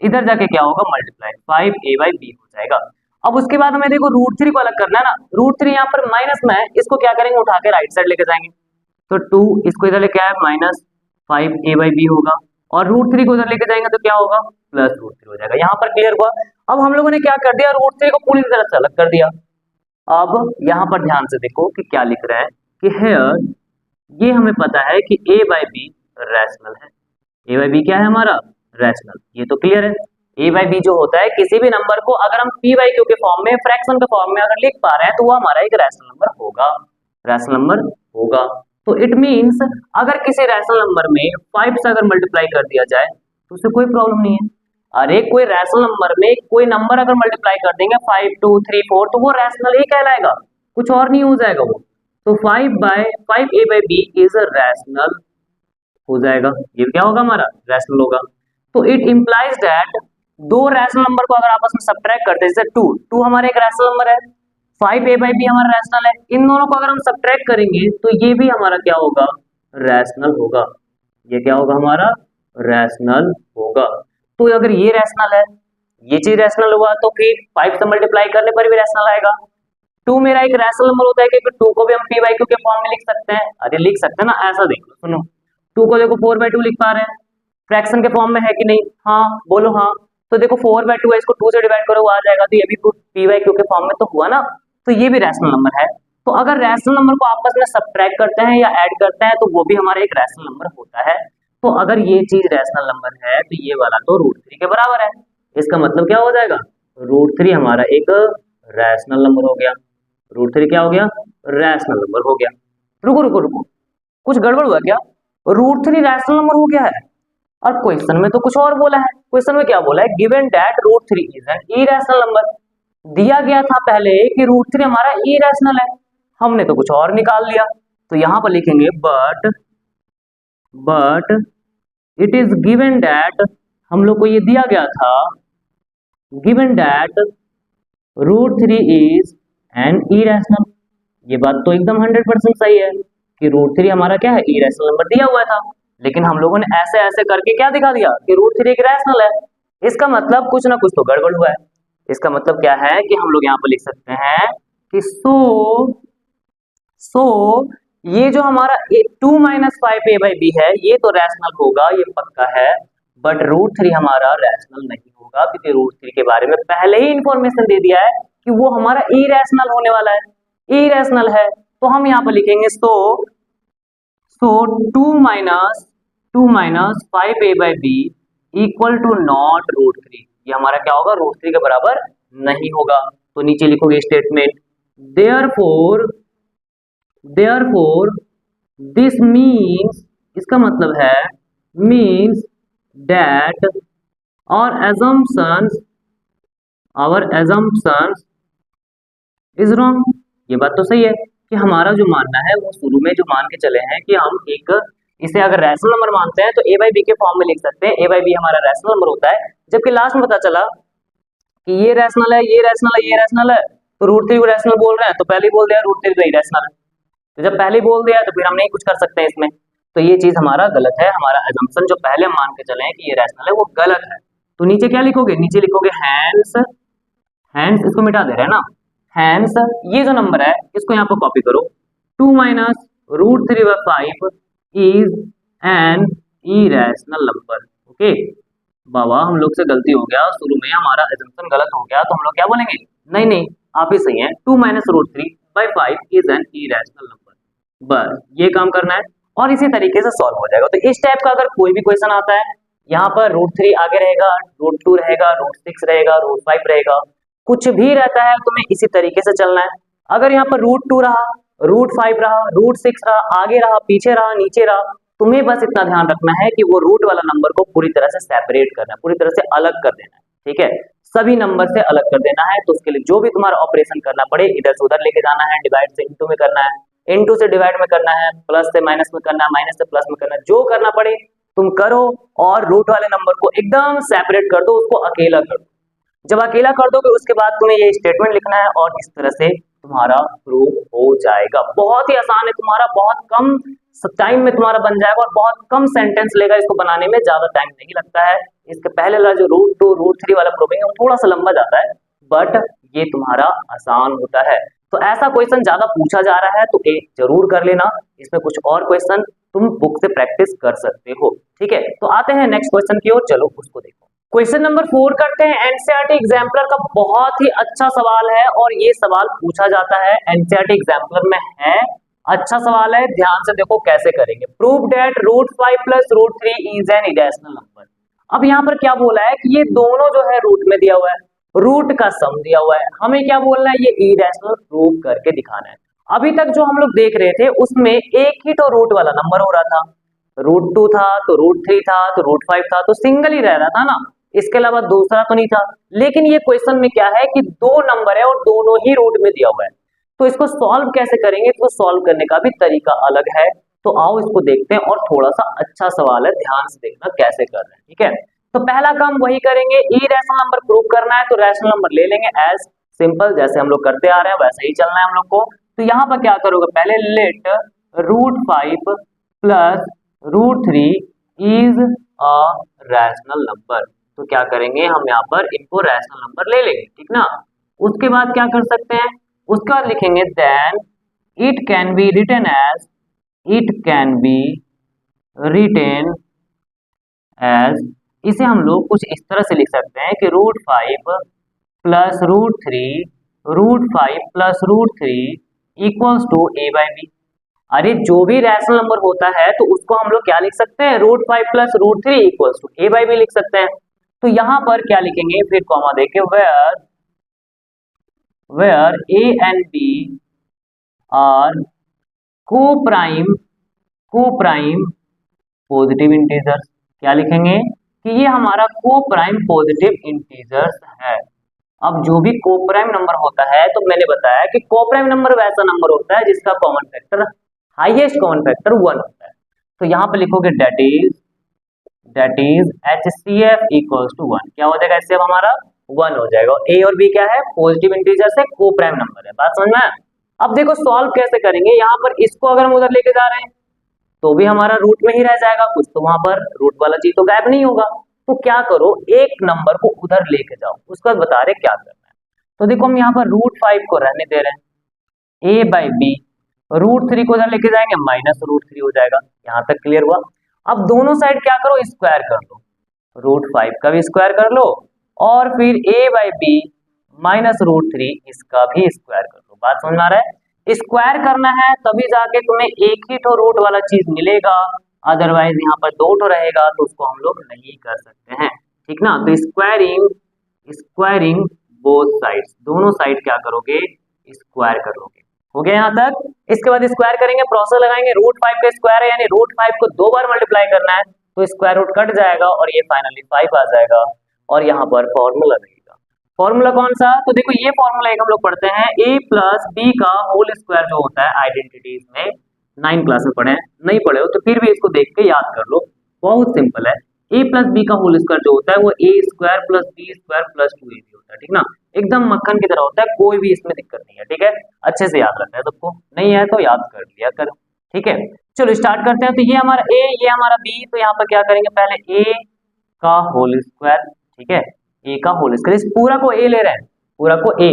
इधर जाके क्या होगा, मल्टीप्लाई 5a बाई बी हो जाएगा। अब उसके बाद हमें देखो रूट 3 को अलग करना है ना, रूट 3 यहाँ पर माइनस में है, इसको क्या करेंगे, उठा के राइट साइड लेके जाएंगे। तो 2 इसको इधर लेके आए, माइनस 5a बाई बी होगा, और रूट 3 को इधर लेके जाएंगे तो क्या होगा, प्लस रूट 3 हो जाएगा। यहाँ पर क्लियर हुआ। अब हम लोगों ने क्या कर दिया, रूट 3 को पूरी तरह से अलग कर दिया। अब यहाँ पर ध्यान से देखो कि क्या लिख रहे हैं कि हेयर, ये हमें पता है कि a बाई बी रैशनल है। a बाई बी क्या है हमारा, रैशनल, ये तो क्लियर है। a बाई बी जो होता है, किसी भी नंबर को अगर हम p बाई क्यू के फॉर्म में, फ्रैक्शन के फॉर्म में अगर लिख पा रहे हैं तो वो हमारा एक रैशनल नंबर होगा, रैशनल नंबर होगा। तो इट मींस अगर किसी रैशनल नंबर में 5 से अगर मल्टीप्लाई कर दिया जाए तो उससे कोई प्रॉब्लम नहीं है। अरे कोई रैशनल नंबर में कोई नंबर अगर मल्टीप्लाई कर देंगे 5, 2, 3, 4 तो वो रैशनल ही कहलाएगा, कुछ और नहीं हो जाएगा वो। तो 5a by B is rational हो जाएगा, ये क्या होगा, हमारा रैशनल होगा। तो इट इंप्लाइज दैट दो रैशनल नंबर को अगर आपस में सब्ट्रैक्ट करते हैं, जैसे 2 हमारा एक रैशनल नंबर है, 5a बाई बी हमारा रैशनल है, इन दोनों को अगर हम सब्ट्रैक्ट करेंगे तो ये भी हमारा क्या होगा, रैशनल होगा। ये क्या होगा, हमारा रैशनल होगा। तो अगर ये रैशनल है, ये चीज रैशनल हुआ, तो फिर 5 से मल्टीप्लाई करने पर भी रैशनल आएगा। 2 मेरा एक रैशनल नंबर होता है क्योंकि 2 को भी हम p बाई क्यू के फॉर्म में लिख सकते हैं। अरे लिख सकते हैं ना, ऐसा देख लो, सुनो, 2 को देखो 4/2 लिख पा रहे हैं, फ्रैक्शन के फॉर्म में है कि नहीं, हाँ बोलो हाँ। तो देखो 4/2 है, इसको 2 से डिवाइड करो, आ जाएगा, तो ये भी p बाई क्यू के फॉर्म में तो हुआ ना, तो ये भी रैशनल नंबर है। तो अगर रैशनल नंबर को आपस में सब्ट्रैक्ट करते हैं या ऐड करते हैं तो वो भी हमारा एक रैशनल नंबर होता है। तो अगर ये चीज रैशनल नंबर है तो ये वाला तो रूट 3 के बराबर है, इसका मतलब क्या हो जाएगा, रूट 3 हमारा एक रैशनल नंबर हो गया। रूट 3 क्या हो गया, रैशनल नंबर हो गया। रुको रुको रुको, कुछ गड़बड़ हुआ क्या, रूट 3 रैशनल नंबर हो गया है और क्वेश्चन में तो कुछ और बोला है। क्वेश्चन में क्या बोला है, given that root 3 is an irrational number. दिया गया था पहले कि रूट 3 हमारा इरेशनल है, हमने तो कुछ और निकाल लिया। तो यहां पर लिखेंगे but it is given that, हम लोग को ये दिया गया था, given that root 3 is an irrational. ये बात तो एकदम 100% सही है, कि रूट थ्री हमारा क्या है, इरेशनल नंबर दिया हुआ था, लेकिन हम लोगों ने ऐसे ऐसे करके क्या दिखा दिया कि रूट थ्री एक रैशनल है। इसका मतलब कुछ ना कुछ तो गड़बड़ हुआ है। इसका मतलब क्या है कि हम लोग यहाँ पर लिख सकते हैं कि सो ये जो हमारा 2 minus five A by B है ये तो रैशनल होगा, ये पक्का है, बट रूट थ्री हमारा रैशनल नहीं होगा, क्योंकि रूट थ्री के बारे में पहले ही इंफॉर्मेशन दे दिया है कि वो हमारा इरेशनल होने वाला है, इरेशनल है। तो हम यहाँ पर लिखेंगे so 2 minus five A by B equal to not root three, ये हमारा क्या होगा, रूट थ्री के बराबर नहीं होगा। तो नीचे लिखोगे स्टेटमेंट देयरफॉर दिस मीन्स, इसका मतलब है मीन्स दैट और assumptions इज रॉन्ग। ये बात तो सही है कि हमारा जो मानना है वो शुरू में जो मान के चले हैं कि हम एक इसे अगर रैशनल नंबर मानते हैं तो ए बाई बी के फॉर्म में लिख सकते हैं, ए बाई बी हमारा रैशनल नंबर होता है। जबकि लास्ट में पता चला कि ये रैशनल है, ये रैशनल है, ये रैशनल है, तो रूट थ्री को रैशनल बोल रहे हैं, तो पहले ही बोल दिया रूट थ्री तो इरेशनल है। तो जब पहले बोल दिया तो फिर हम नहीं कुछ कर सकते हैं इसमें। तो ये चीज हमारा गलत है, हमारा assumption जो पहले मान के चले हैं कि ये रैशनल है वो गलत है। तो नीचे क्या लिखोगे, नीचे लिखोगे हैंस इसको मिटा दे रहे हैं ना, हैंस ये जो नंबर है इसको यहाँ पर कॉपी करो, 2 minus root three by five is an irrational number. Okay बाबा हम लोग से गलती हो गया, शुरू में हमारा assumption गलत हो गया, तो हम लोग क्या बोलेंगे, नहीं नहीं आप ही सही है, 2 minus root three by five is an irrational number. बस ये काम करना है और इसी तरीके से सॉल्व हो जाएगा। तो इस टाइप का अगर कोई भी क्वेश्चन आता है, यहाँ पर रूट थ्री आगे रहेगा, रूट टू रहेगा, रूट सिक्स रहेगा, रूट फाइव रहेगा, कुछ भी रहता है तुम्हें इसी तरीके से चलना है। अगर यहाँ पर रूट टू रहा, रूट फाइव रहा, रूट सिक्स रहा, आगे रहा, पीछे रहा, नीचे रहा, तुम्हें बस इतना ध्यान रखना है कि वो रूट वाला नंबर को पूरी तरह से सेपरेट करना है, पूरी तरह से अलग कर देना है। ठीक है, सभी नंबर से अलग कर देना है। तो उसके लिए जो भी तुम्हारा ऑपरेशन करना पड़े, इधर से उधर लेके जाना है, डिवाइड से इनटू में करना है, इनटू से डिवाइड में करना है, प्लस से माइनस में करना है, माइनस से प्लस में करना है, जो करना पड़े तुम करो और रूट वाले नंबर को एकदम सेपरेट कर दो, उसको अकेला कर दो। जब अकेला कर दोगे उसके बाद तुम्हें ये स्टेटमेंट लिखना है और इस तरह से तुम्हारा प्रूफ हो जाएगा। बहुत ही आसान है, तुम्हारा बहुत कम टाइम में तुम्हारा बन जाएगा और बहुत कम सेंटेंस लेगा, इसको बनाने में ज्यादा टाइम नहीं लगता है। इसके पहले वाला जो रूट टू रूट थ्री वाला प्रूविंग है वो थोड़ा सा लंबा जाता है, बट ये तुम्हारा आसान होता है। तो ऐसा क्वेश्चन ज्यादा पूछा जा रहा है तो एक जरूर कर लेना, इसमें कुछ और क्वेश्चन तुम बुक से प्रैक्टिस कर सकते हो। ठीक है, तो आते हैं नेक्स्ट क्वेश्चन की ओर, चलो उसको देखो। क्वेश्चन नंबर 4 करते हैं। एनसीईआरटी एग्जाम्पलर का बहुत ही अच्छा सवाल है और ये सवाल पूछा जाता है एनसीईआरटी एग्जाम्पलर में है, अच्छा सवाल है, ध्यान से देखो कैसे करेंगे। Prove that root five plus root three is an irrational number. अब यहाँ पर क्या बोला है कि ये दोनों जो है रूट में दिया हुआ है, रूट का सम दिया हुआ है, हमें क्या बोलना है, ये इरेशनल प्रूव करके दिखाना है। अभी तक जो हम लोग देख रहे थे उसमें एक ही तो रूट वाला नंबर हो रहा था, रूट टू था तो रूट थ्री था तो रूट फाइव था, तो सिंगल ही रह रहा था ना, इसके अलावा दूसरा तो नहीं था। लेकिन ये क्वेश्चन में क्या है कि दो नंबर है और दोनों ही रूट में दिया हुआ है, तो इसको सॉल्व कैसे करेंगे, तो सॉल्व करने का भी तरीका अलग है। तो आओ इसको देखते हैं और थोड़ा सा अच्छा सवाल है, ध्यान से देखना कैसे कर रहे हैं। ठीक है, तो पहला काम वही करेंगे, इरेशनल नंबर प्रूव करना है तो रैशनल नंबर ले लेंगे, एज सिंपल जैसे हम लोग करते आ रहे हैं वैसे ही चलना है हम लोग को। तो यहाँ पर क्या करोगे, पहले let root five plus root three is a rational number, तो क्या करेंगे हम यहाँ पर इनको रैशनल नंबर ले लेंगे। ठीक ना, उसके बाद क्या कर सकते हैं, उसका लिखेंगे then it can be written as, it can be written as, इसे हम लोग कुछ इस तरह से लिख सकते हैं कि root five plus root three, root five plus root three equals to A by b. अरे जो भी रैशनल नंबर होता है तो उसको हम लोग क्या लिख सकते हैं, root five plus root three equals to A by b लिख सकते हैं। तो यहां पर क्या लिखेंगे, फिर कॉमा देके where A and B are को प्राइम पॉजिटिव इंटीजर्स, क्या लिखेंगे कि ये हमारा को प्राइम पॉजिटिव इंटीजर्स है। अब जो भी को प्राइम नंबर होता है तो मैंने बताया कि को प्राइम नंबर वैसा नंबर होता है जिसका common factor, highest common factor 1 होता है। तो यहाँ पे लिखोगे that is HCF equals to 1, क्या हो जाएगा, HCF हमारा 1 हो जाएगा। ए और बी क्या है, पॉजिटिव इंटीजर्स है, को प्राइम नंबर है, बात समझ में आया। अब देखो सॉल्व कैसे करेंगे, यहाँ पर इसको अगर हम उधर लेके जा रहे हैं तो भी हमारा रूट में ही रह जाएगा, कुछ तो वहां पर रूट वाला चीज तो गायब नहीं होगा। तो क्या करो, एक नंबर को उधर लेके जाओ, उसका बता रहे क्या करना है। तो देखो हम यहाँ पर √5 को रहने दे रहे हैं, a/b, √3 को उधर लेके जाएंगे -√3 हो जाएगा। यहाँ तक क्लियर हुआ। अब दोनों साइड क्या करो, स्क्वायर कर लो, √5 का भी स्क्वायर कर लो और फिर a/b -√3 इसका भी स्क्वायर कर लो। बात समझ में आ रहा है? स्क्वायर करना है तभी जाके तुम्हें एक ही तो रूट वाला चीज मिलेगा, अदरवाइज यहाँ पर दो तो रहेगा तो उसको हम लोग नहीं कर सकते हैं, ठीक ना। तो स्क्वायरिंग बोथ साइड्स, दोनों साइड क्या करोगे, स्क्वायर कर लोगे। हो गया यहाँ तक। इसके बाद स्क्वायर करेंगे, प्रोसेस लगाएंगे, √5 का स्क्वायर है यानी √5 को 2 बार मल्टीप्लाई करना है तो स्क्वायर रूट कट जाएगा और ये फाइनली 5 आ जाएगा और यहाँ पर फॉर्मूला लगेगा। फॉर्मूला कौन सा, तो देखो ये फॉर्मूला एक हम लोग पढ़ते हैं, a+b का होल स्क्वायर जो होता है आइडेंटिटीज में 9 क्लास में पढ़े हैं, नहीं पढ़े हो तो फिर भी इसको देख के याद कर लो, बहुत सिंपल है। a+b का होल स्क्वायर जो होता है वो a² + b² + 2ab होता है, ठीक ना, एकदम मक्खन की तरह होता है, कोई भी इसमें दिक्कत नहीं है, ठीक है, अच्छे से याद रखना है सबको, नहीं है तो याद कर लिया करो, ठीक है। चलो स्टार्ट करते हैं। तो ये हमारा a, ये हमारा b, तो यहाँ पर क्या करेंगे, पहले a का होल स्क्वायर, ठीक है, a का होल स्क्वायर, इस पूरा को a ले रहे हैं, पूरा को a,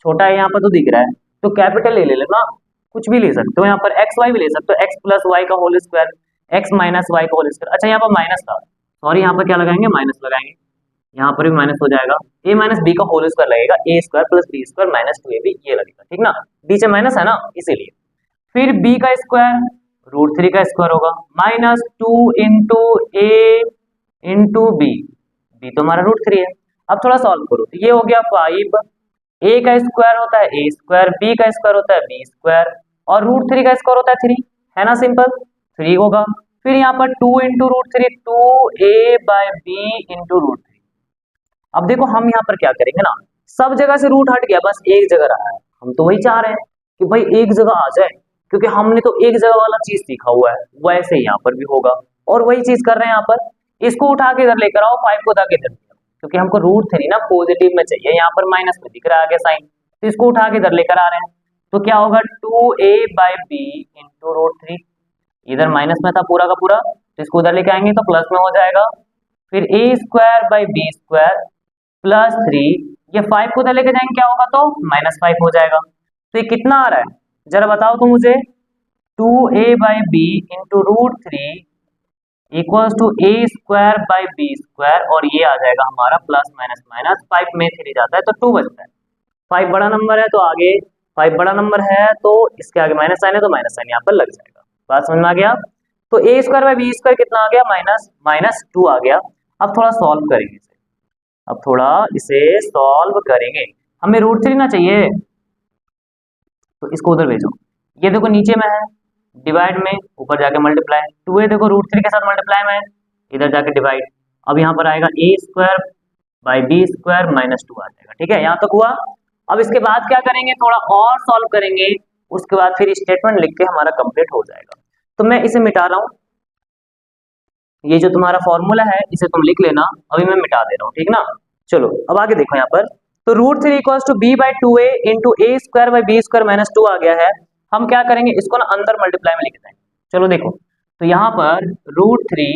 छोटा है यहाँ पर तो दिख रहा है तो कैपिटल ले लेना, कुछ भी ले सकते हो, यहाँ पर xy भी ले सकते हो, x + y का होल स्क्वायर, x - y का होल स्क्वायर। अच्छा यहाँ पर माइनस था, सॉरी, यहाँ पर क्या लगाएंगे, माइनस लगाएंगे, यहाँ पर भी माइनस हो जाएगा, a - b का होल स्क्वायर लगेगा, a² + b² - 2ab ये लगेगा, ठीक ना, बीच में माइनस है ना इसीलिए। फिर b का स्क्वायर √3 का स्क्वायर होगा, -2 × a × b, b तो हमारा √3 है। अब थोड़ा सॉल्व करो, तो ये हो गया 5, a का स्क्वायर होता है a², b का स्क्वायर होता है b² और √3 का स्क्वायर होता है 3, है ना, सिंपल 3 होगा। फिर यहाँ पर 2 × √3 2a/b × √3। अब देखो हम यहाँ पर क्या करेंगे ना, सब जगह से रूट हट गया, बस एक जगह रहा है, हम तो वही चाह रहे हैं कि भाई एक जगह आ जाए, क्योंकि हमने तो एक जगह वाला चीज सीखा हुआ है, वैसे ही यहाँ पर भी होगा और वही चीज कर रहे हैं यहाँ पर। इसको उठा के इधर लेकर आओ, 5 को उठा के इधर, क्योंकि हमको √3 ना पॉजिटिव में चाहिए, यहाँ पर माइनस में दिख रहा है आगे साइन, तो इसको उठा के इधर लेकर आ रहे हैं, तो क्या होगा 2a/b × √3, इधर माइनस में था पूरा का पूरा, तो इसको उधर लेके आएंगे तो प्लस में हो जाएगा। फिर a² / b² + 3, ये 5 को उधर लेके जाएंगे क्या होगा, तो -5 हो जाएगा। तो ये कितना आ रहा है जरा बताओ तो मुझे, 2a/b × √3 = a² / b² और ये आ जाएगा हमारा +-5 में 3 जाता है तो 2 बचता है। 5 बड़ा नंबर है तो आगे 5 बड़ा नंबर है तो इसके आगे माइनस साइन है तो माइनस साइन यहाँ पर लग जाएगा। बात समझ में आ गया। तो a² / b² कितना आ गया, -2 आ गया। अब थोड़ा सॉल्व करेंगे इसे, अब थोड़ा इसे सॉल्व करेंगे, हमें √3 ना चाहिए तो इसको उधर भेजो, ये देखो नीचे में है डिवाइड में, ऊपर जाके मल्टीप्लाई, 2a देखो √3 के साथ मल्टीप्लाई में, इधर जाके डिवाइड, अब यहाँ पर आएगा a² / b² -2 आ जाएगा, ठीक है, यहाँ तक हुआ। अब इसके बाद क्या करेंगे, थोड़ा और सॉल्व करेंगे, उसके बाद फिर स्टेटमेंट लिख के हमारा कंप्लीट हो जाएगा। तो मैं इसे मिटा रहा हूँ, ये जो तुम्हारा फॉर्मूला है इसे तुम लिख लेना, अभी मैं मिटा दे रहा हूँ, ठीक ना। चलो अब आगे देखो यहाँ पर, तो √3 = b/2a × a² / b² - 2 आ गया है। हम क्या करेंगे, इसको ना अंदर मल्टीप्लाई में लिख देंगे। चलो देखो, तो यहाँ पर √3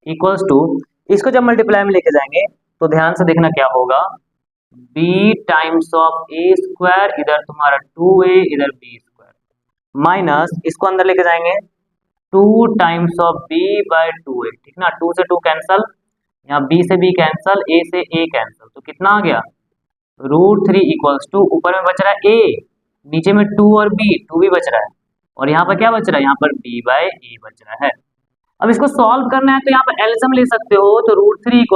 = इसको जब मल्टीप्लाई में लेके जाएंगे तो ध्यान से देखना क्या होगा, b × a², इधर तुम्हारा 2a, इधर b², माइनस इसको अंदर लेके जाएंगे 2 × b/2a, ठीक ना, 2 से 2 कैंसल, यहाँ b से b कैंसल, a से a कैंसल, तो कितना आ गया, √3 = ऊपर में बच रहा है a, नीचे में 2 और b, 2 भी बच रहा है और यहाँ पर क्या बच रहा है, यहाँ पर b/a बच रहा है। अब इसको सॉल्व करना है तो यहाँ पर एलसीएम ले सकते हो, तो √3 =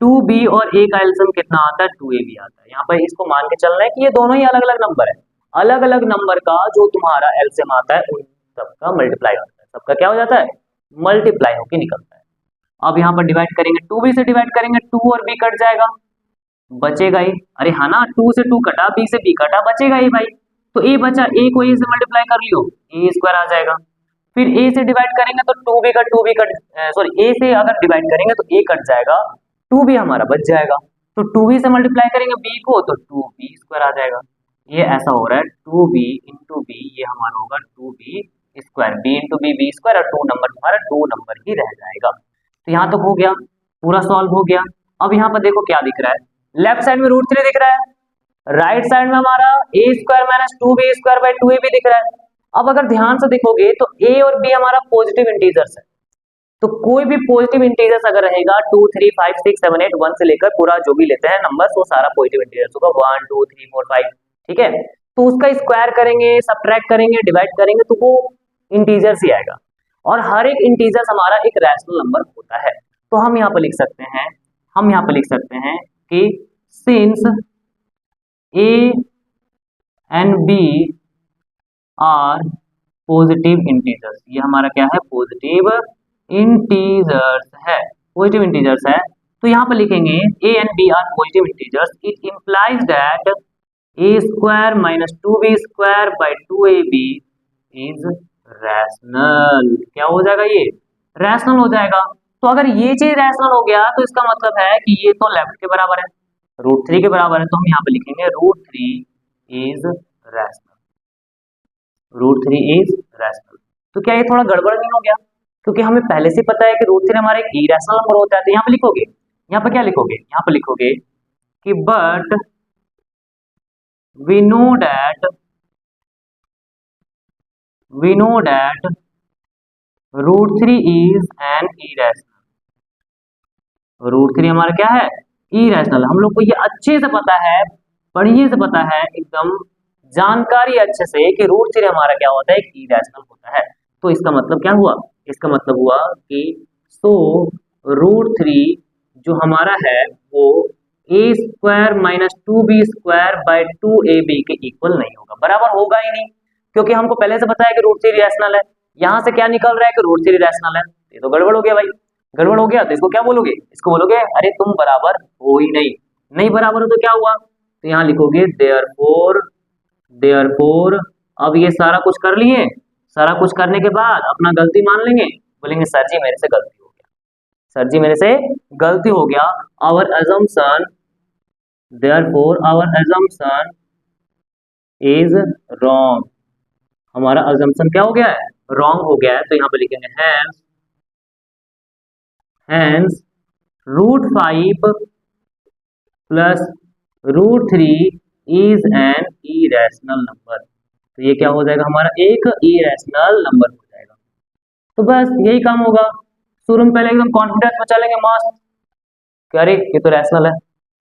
2b और a का एलसीएम कितना आता है, 2ab आता है। यहाँ पर इसको मान के चलना है कि ये दोनों ही अलग अलग नंबर है, अलग अलग नंबर का जो तुम्हारा एलसीएम आता है उन सबका मल्टीप्लाई होता है, सबका क्या हो जाता है, मल्टीप्लाई होके निकलता है। अब यहाँ पर डिवाइड करेंगे, 2b से डिवाइड करेंगे, 2 और b कट जाएगा, बचेगा ही, अरे हाँ ना, 2 से 2 कटा, b से b कटा, बचेगा ही भाई, तो a बचा, a को a से मल्टीप्लाई कर लियो, a² आ जाएगा। फिर a से डिवाइड करेंगे तो 2b कट, सॉरी a से अगर डिवाइड करेंगे तो a कट जाएगा, 2b हमारा बच जाएगा, तो 2b से मल्टीप्लाई करेंगे b को तो 2b² आ जाएगा, ये ऐसा हो रहा है 2b इंटू बी, ये हमारा होगा 2b square, b into b square, और 2 नंबर तुम्हारा 2 नंबर ही रह जाएगा। तो यहाँ तक हो गया, पूरा सॉल्व हो गया। अब यहाँ पर देखो क्या दिख रहा है, लेफ्ट साइड में √3 दिख रहा है, राइट साइड में हमारा a square minus 2b square by 2ab दिख रहा है। अब अगर ध्यान से देखोगे तो a और b हमारा पॉजिटिव इंटीजर्स है, तो कोई भी पॉजिटिव इंटीजर्स अगर रहेगा 2 3 5 6 7 8 1 से लेकर पूरा जो भी लेते हैं नंबर्स, वो सारा पॉजिटिव इंटीजर्स होगा, 1 2 3 4 5, ठीक है। तो उसका स्क्वायर करेंगे, सबट्रैक्ट करेंगे, डिवाइड करेंगे तो वो इंटीजर्स ही आएगा, और हर एक इंटीजर्स हमारा एक रैशनल नंबर होता है। तो हम यहाँ पर लिख सकते हैं, हम यहाँ पर लिख सकते हैं कि since a and b are positive integers, ये हमारा क्या है, पॉजिटिव इंटीजर्स है, पॉजिटिव इंटीजर्स है। तो यहाँ पर लिखेंगे a and b are positive integers, it implies that a square minus 2b square by 2ab is rational. क्या हो जाएगा, ये रैशनल हो जाएगा। तो अगर ये चीज रैशनल हो गया तो इसका मतलब है कि ये तो लेफ्ट के बराबर है, √3 के बराबर है, तो हम यहाँ पे लिखेंगे √3 इज रैशनल, √3 इज रैशनल। तो क्या ये थोड़ा गड़बड़ नहीं हो गया, क्योंकि हमें पहले से पता है कि √3 हमारा एक इरेशनल नंबर होता है। तो यहाँ पे लिखोगे, यहाँ पे क्या लिखोगे, यहाँ पे लिखोगे कि but we know that √3 is an irrational, √3 हमारा क्या है, इरेशनल। हम लोग को ये अच्छे से पता है, बढ़िया से पता है, एकदम जानकारी अच्छे से कि √3 हमारा क्या होता है, एक इरेशनल होता है। तो इसका मतलब क्या हुआ, इसका मतलब हुआ कि सो √3 जो हमारा है वो a square minus 2b square by 2ab के इक्वल नहीं होगा, बराबर होगा ही नहीं, क्योंकि हमको पहले से पता है कि √3 रैशनल है। यहाँ से क्या निकल रहा है कि √3 रैशनल है, ये तो गड़बड़ हो गया भाई, गड़बड़ हो गया। तो इसको क्या बोलोगे, इसको बोलोगे अरे तुम बराबर हो ही नहीं, नहीं बराबर हो तो क्या हुआ, तो यहाँ लिखोगे देयरफॉर। अब ये सारा कुछ कर लिए, सारा कुछ करने के बाद अपना गलती मान लेंगे, बोलेंगे सर जी मेरे से गलती हो गया, सर जी मेरे से गलती हो गया। Our assumption, therefore our assumption is wrong, हमारा अजम्पशन क्या हो गया है, रॉन्ग हो गया है। तो यहाँ पे लिखेंगे hence √5 plus √3 is an irrational number. तो ये क्या हो जाएगा, हमारा एक इरेशनल नंबर हो जाएगा। तो बस यही काम होगा, शुरू में पहले एकदम कॉन्फिडेंस में चलेंगे मस्त कि अरे ये तो रैशनल है,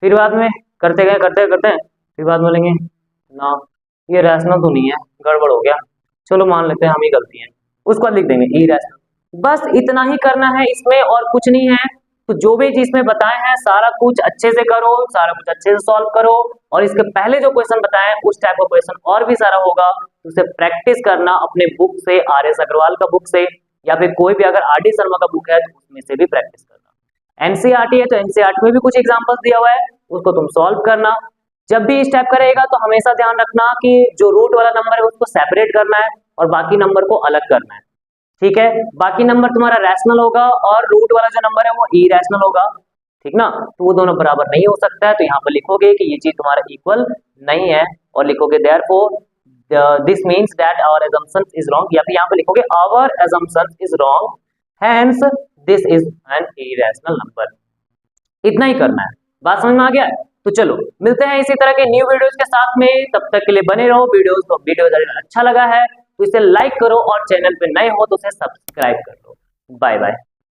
फिर बाद में करते गए फिर बाद में बोलेंगे ना ये रैशनल तो नहीं है, गड़बड़ हो गया, चलो मान लेते हैं हम ही गलती है, उसके बाद लिख देंगे इरेशनल। बस इतना ही करना है इसमें, और कुछ नहीं है। तो जो भी चीज में बताए हैं सारा कुछ अच्छे से करो, सारा कुछ अच्छे से सॉल्व करो, और इसके पहले जो क्वेश्चन बताए उस टाइप का क्वेश्चन और भी सारा होगा, उसे प्रैक्टिस करना अपने बुक से, RS अग्रवाल का बुक से, या फिर कोई भी अगर RD शर्मा का बुक है तो उसमें से भी प्रैक्टिस करना। NCERT है तो NCERT में भी कुछ एग्जाम्पल्स दिया हुआ है, उसको तुम सॉल्व करना। जब भी इस टाइप करेगा तो हमेशा ध्यान रखना कि जो रूट वाला नंबर है उसको सेपरेट करना है और बाकी नंबर को अलग करना है, ठीक है। बाकी नंबर तुम्हारा रैशनल होगा और रूट वाला जो नंबर है वो इरेशनल होगा, ठीक ना। तो वो दोनों बराबर नहीं हो सकता है, तो यहाँ पर लिखोगे कि ये चीज तुम्हारा इक्वल नहीं है, और लिखोगे therefore this means that our assumption is wrong, या फिर यहाँ पे लिखोगे our assumption is wrong hence this is an irrational number. इतना ही करना है, बात समझ में आ गया है। तो चलो मिलते हैं इसी तरह के न्यू वीडियोस के साथ में, तब तक के लिए बने रहो। वीडियो अगर अच्छा लगा है तो इसे लाइक करो, और चैनल पे नए हो तो उसे सब्सक्राइब कर लो। Bye bye.